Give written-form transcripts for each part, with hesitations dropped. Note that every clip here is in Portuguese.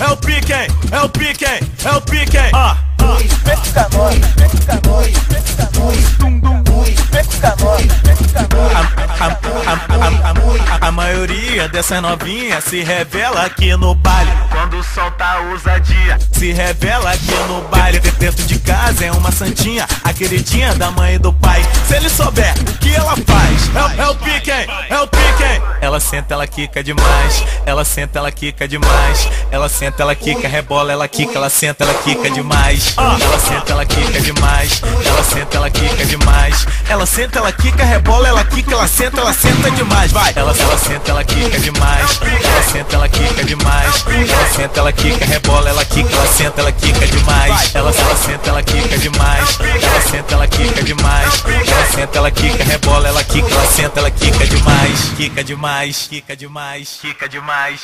é o pique, hein? É o pique, hein? É o pique, hein? A maioria dessas novinhas se revela aqui no baile quando solta a ousadia. Se revela aqui no baile. Dentro de casa é uma santinha, a queridinha da mãe e do pai. Se ele souber o que ela faz, é o pique, hein? É o pique, hein? Ela senta, ela quica demais. Ela senta, ela quica demais. Ela senta, ela quica, rebola, ela quica. Ela senta, ela quica demais. Ela senta, ela quica demais. Ela senta, ela quica demais. Ela senta, ela quica, rebola, ela quica. Ela senta demais, vai. Ela senta, ela quica demais. Ela senta, ela quica demais. Ela senta, ela quica, rebola, ela quica. Ela senta, ela quica demais. Ela senta, ela quica demais. Ela senta, ela quica demais. Ela senta, ela quica, rebola, ela quica. Ela senta, ela quica demais. Quica demais, quica demais, quica demais.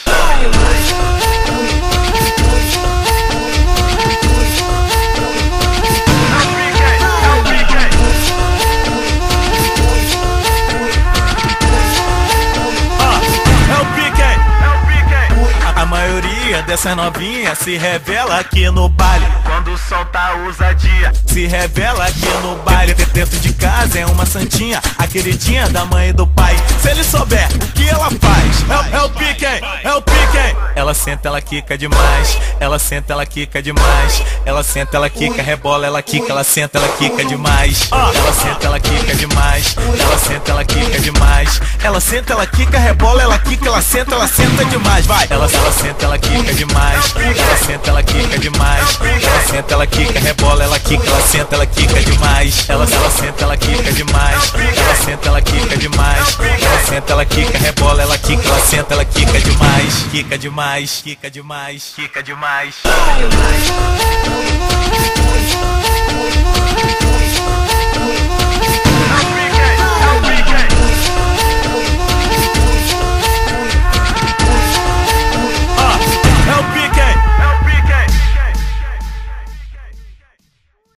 A maioria dessas novinhas se revela aqui no baile quando solta a ousadia. Se revela aqui no baile. Dentro de casa é uma santinha, a queridinha da mãe e do pai. Se ele souber o que ela faz, é o pique, hein? É o pique, hein? Ela senta, ela quica demais. Ela senta, ela quica demais. Ela senta, ela quica, rebola, ela quica. Ela senta, ela quica demais. Ela senta, ela quica demais. Ela senta, ela quica demais. Ela senta, ela quica, rebola, ela quica. Ela senta demais, vai. Ela senta, ela quica demais. Ela senta, ela quica demais. Ela senta, ela quica, rebola, ela quica. Ela senta, ela quica demais. Ela senta, ela quica demais. Ela senta, ela quica demais. Ela senta, ela quica, rebola, ela quica. Ela senta, ela quica demais. Quica demais, quica demais, quica demais.